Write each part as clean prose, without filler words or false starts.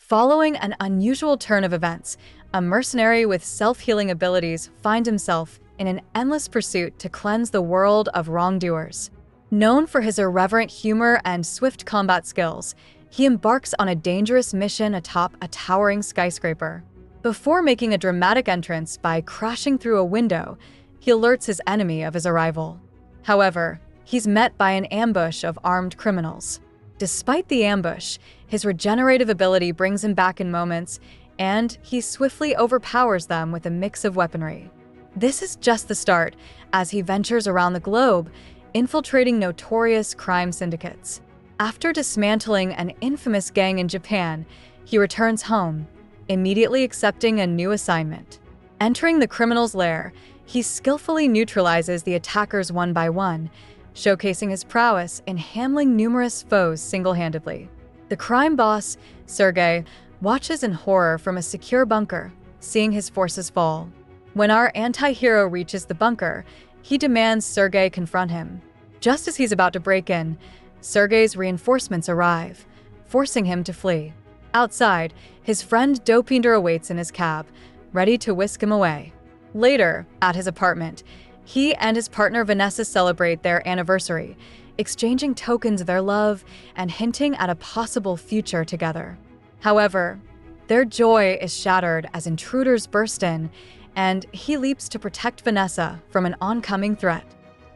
Following an unusual turn of events, a mercenary with self-healing abilities finds himself in an endless pursuit to cleanse the world of wrongdoers. Known for his irreverent humor and swift combat skills, he embarks on a dangerous mission atop a towering skyscraper. Before making a dramatic entrance by crashing through a window, he alerts his enemy of his arrival. However, he's met by an ambush of armed criminals. Despite the ambush, his regenerative ability brings him back in moments, and he swiftly overpowers them with a mix of weaponry. This is just the start, as he ventures around the globe, infiltrating notorious crime syndicates. After dismantling an infamous gang in Japan, he returns home, immediately accepting a new assignment. Entering the criminal's lair, he skillfully neutralizes the attackers one by one, showcasing his prowess in handling numerous foes single-handedly. The crime boss, Sergei, watches in horror from a secure bunker, seeing his forces fall. When our anti-hero reaches the bunker, he demands Sergei confront him. Just as he's about to break in, Sergei's reinforcements arrive, forcing him to flee. Outside, his friend Dopinder awaits in his cab, ready to whisk him away. Later, at his apartment, he and his partner Vanessa celebrate their anniversary, exchanging tokens of their love and hinting at a possible future together. However, their joy is shattered as intruders burst in, and he leaps to protect Vanessa from an oncoming threat.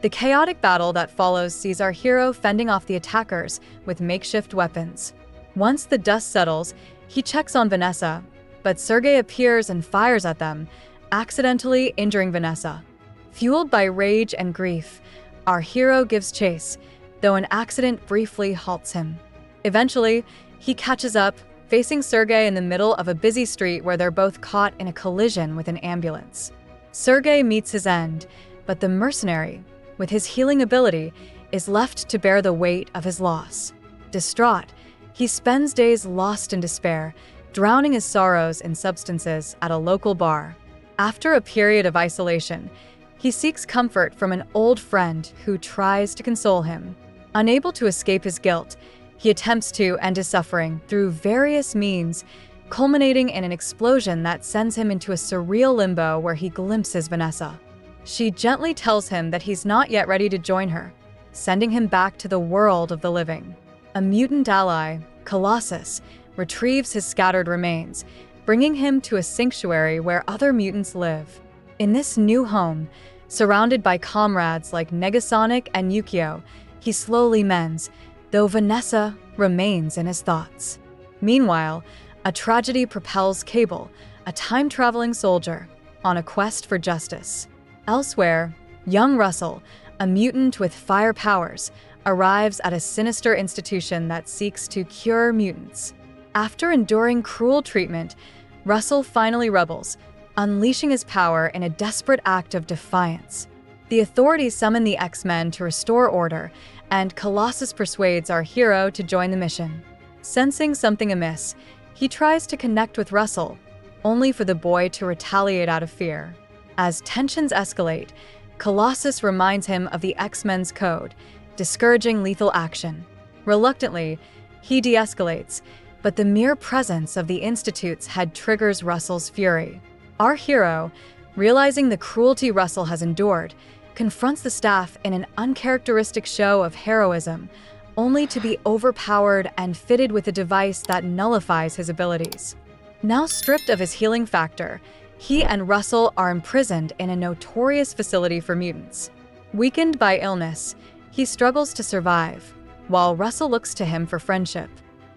The chaotic battle that follows sees our hero fending off the attackers with makeshift weapons. Once the dust settles, he checks on Vanessa, but Sergei appears and fires at them, accidentally injuring Vanessa. Fueled by rage and grief, our hero gives chase, though an accident briefly halts him. Eventually, he catches up, facing Sergei in the middle of a busy street where they're both caught in a collision with an ambulance. Sergei meets his end, but the mercenary, with his healing ability, is left to bear the weight of his loss. Distraught, he spends days lost in despair, drowning his sorrows in substances at a local bar. After a period of isolation, he seeks comfort from an old friend who tries to console him. Unable to escape his guilt, he attempts to end his suffering through various means, culminating in an explosion that sends him into a surreal limbo where he glimpses Vanessa. She gently tells him that he's not yet ready to join her, sending him back to the world of the living. A mutant ally, Colossus, retrieves his scattered remains, bringing him to a sanctuary where other mutants live. In this new home, surrounded by comrades like Negasonic and Yukio, he slowly mends, though Vanessa remains in his thoughts. Meanwhile, a tragedy propels Cable, a time-traveling soldier, on a quest for justice. Elsewhere, young Russell, a mutant with fire powers, arrives at a sinister institution that seeks to cure mutants. After enduring cruel treatment, Russell finally rebels, unleashing his power in a desperate act of defiance. The authorities summon the X-Men to restore order, and Colossus persuades our hero to join the mission. Sensing something amiss, he tries to connect with Russell, only for the boy to retaliate out of fear. As tensions escalate, Colossus reminds him of the X-Men's code, discouraging lethal action. Reluctantly, he de-escalates, but the mere presence of the Institute's head triggers Russell's fury. Our hero, realizing the cruelty Russell has endured, confronts the staff in an uncharacteristic show of heroism, only to be overpowered and fitted with a device that nullifies his abilities. Now stripped of his healing factor, he and Russell are imprisoned in a notorious facility for mutants. Weakened by illness, he struggles to survive, while Russell looks to him for friendship.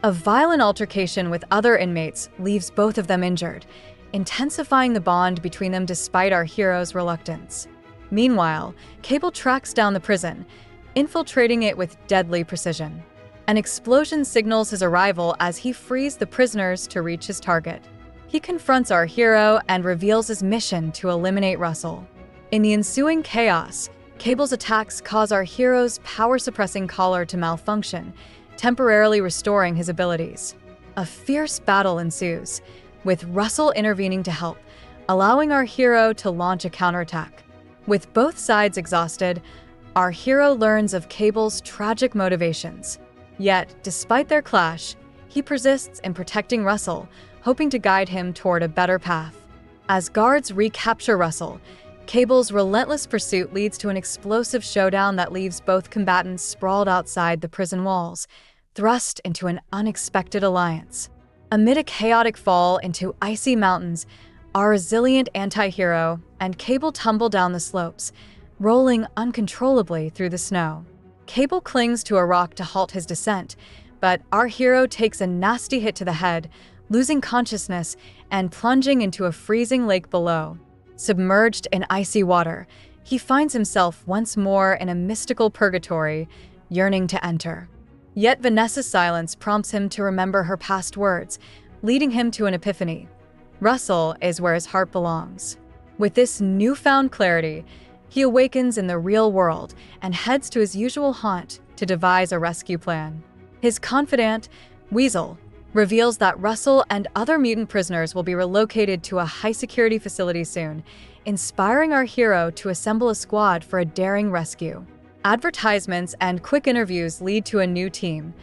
A violent altercation with other inmates leaves both of them injured, intensifying the bond between them despite our hero's reluctance. Meanwhile, Cable tracks down the prison, infiltrating it with deadly precision. An explosion signals his arrival as he frees the prisoners to reach his target. He confronts our hero and reveals his mission to eliminate Russell. In the ensuing chaos, Cable's attacks cause our hero's power-suppressing collar to malfunction, temporarily restoring his abilities. A fierce battle ensues, with Russell intervening to help, allowing our hero to launch a counterattack. With both sides exhausted, our hero learns of Cable's tragic motivations. Yet, despite their clash, he persists in protecting Russell, hoping to guide him toward a better path. As guards recapture Russell, Cable's relentless pursuit leads to an explosive showdown that leaves both combatants sprawled outside the prison walls, thrust into an unexpected alliance. Amid a chaotic fall into icy mountains, our resilient anti-hero and Cable tumble down the slopes, rolling uncontrollably through the snow. Cable clings to a rock to halt his descent, but our hero takes a nasty hit to the head, losing consciousness and plunging into a freezing lake below. Submerged in icy water, he finds himself once more in a mystical purgatory, yearning to enter. Yet Vanessa's silence prompts him to remember her past words, leading him to an epiphany. Russell is where his heart belongs. With this newfound clarity, he awakens in the real world and heads to his usual haunt to devise a rescue plan. His confidant, Weasel, reveals that Russell and other mutant prisoners will be relocated to a high-security facility soon, inspiring our hero to assemble a squad for a daring rescue. Advertisements and quick interviews lead to a new team.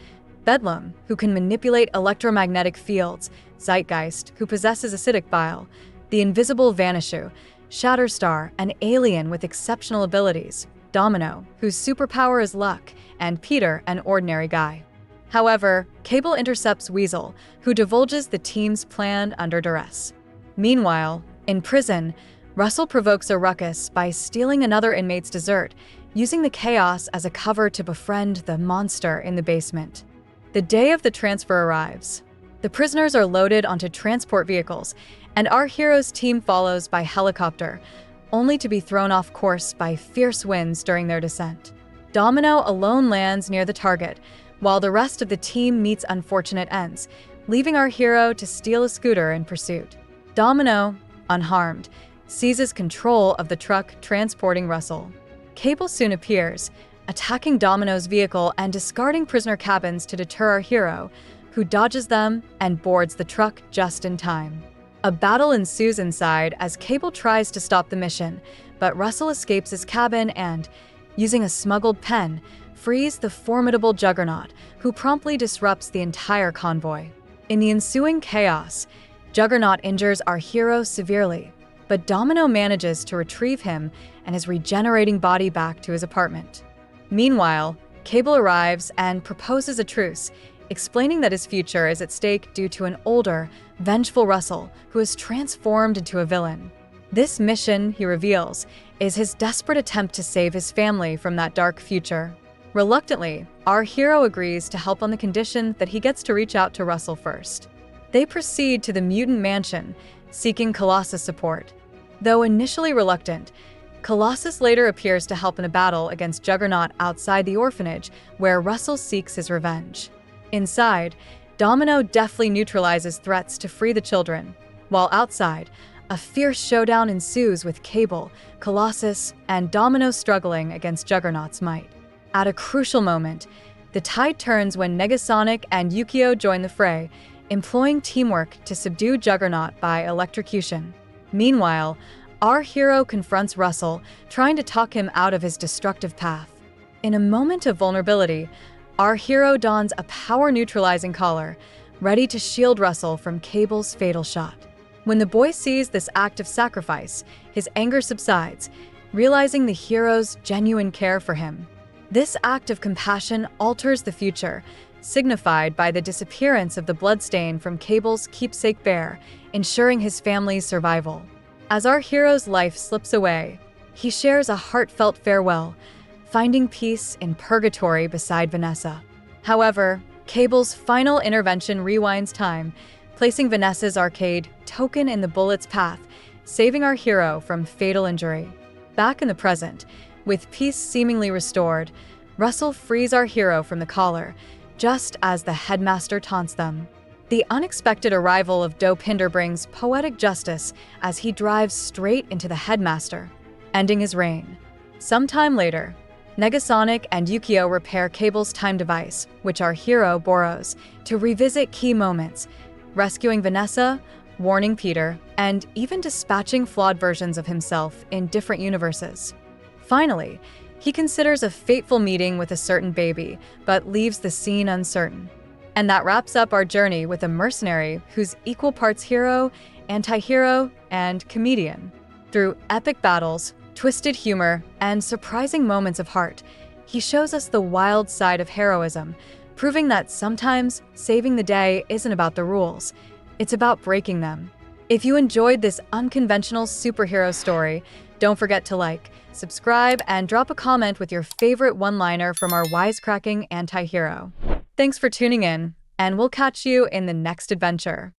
Bedlam, who can manipulate electromagnetic fields, Zeitgeist, who possesses acidic bile, the invisible Vanishu, Shatterstar, an alien with exceptional abilities, Domino, whose superpower is luck, and Peter, an ordinary guy. However, Cable intercepts Weasel, who divulges the team's plan under duress. Meanwhile, in prison, Russell provokes a ruckus by stealing another inmate's dessert, using the chaos as a cover to befriend the monster in the basement. The day of the transfer arrives. The prisoners are loaded onto transport vehicles, and our hero's team follows by helicopter, only to be thrown off course by fierce winds during their descent. Domino alone lands near the target, while the rest of the team meets unfortunate ends, leaving our hero to steal a scooter in pursuit. Domino, unharmed, seizes control of the truck transporting Russell. Cable soon appears, attacking Domino's vehicle and discarding prisoner cabins to deter our hero, who dodges them and boards the truck just in time. A battle ensues inside as Cable tries to stop the mission, but Russell escapes his cabin and, using a smuggled pen, frees the formidable Juggernaut, who promptly disrupts the entire convoy. In the ensuing chaos, Juggernaut injures our hero severely, but Domino manages to retrieve him and his regenerating body back to his apartment. Meanwhile, Cable arrives and proposes a truce, explaining that his future is at stake due to an older, vengeful Russell who is transformed into a villain. This mission, he reveals, is his desperate attempt to save his family from that dark future. Reluctantly, our hero agrees to help on the condition that he gets to reach out to Russell first. They proceed to the mutant mansion, seeking Colossus' support. Though initially reluctant, Colossus later appears to help in a battle against Juggernaut outside the orphanage, where Russell seeks his revenge. Inside, Domino deftly neutralizes threats to free the children, while outside, a fierce showdown ensues with Cable, Colossus, and Domino struggling against Juggernaut's might. At a crucial moment, the tide turns when Negasonic and Yukio join the fray, employing teamwork to subdue Juggernaut by electrocution. Meanwhile, our hero confronts Russell, trying to talk him out of his destructive path. In a moment of vulnerability, our hero dons a power-neutralizing collar, ready to shield Russell from Cable's fatal shot. When the boy sees this act of sacrifice, his anger subsides, realizing the hero's genuine care for him. This act of compassion alters the future, signified by the disappearance of the bloodstain from Cable's keepsake bear, ensuring his family's survival. As our hero's life slips away, he shares a heartfelt farewell, finding peace in purgatory beside Vanessa. However, Cable's final intervention rewinds time, placing Vanessa's arcade token in the bullet's path, saving our hero from fatal injury. Back in the present, with peace seemingly restored, Russell frees our hero from the collar, just as the headmaster taunts them. The unexpected arrival of Dopinder brings poetic justice as he drives straight into the headmaster, ending his reign. Sometime later, Negasonic and Yukio repair Cable's time device, which our hero borrows, to revisit key moments, rescuing Vanessa, warning Peter, and even dispatching flawed versions of himself in different universes. Finally, he considers a fateful meeting with a certain baby, but leaves the scene uncertain. And that wraps up our journey with a mercenary who's equal parts hero, anti-hero, and comedian. Through epic battles, twisted humor, and surprising moments of heart, he shows us the wild side of heroism, proving that sometimes saving the day isn't about the rules, it's about breaking them. If you enjoyed this unconventional superhero story, don't forget to like, subscribe, and drop a comment with your favorite one-liner from our wisecracking anti-hero. Thanks for tuning in, and we'll catch you in the next adventure.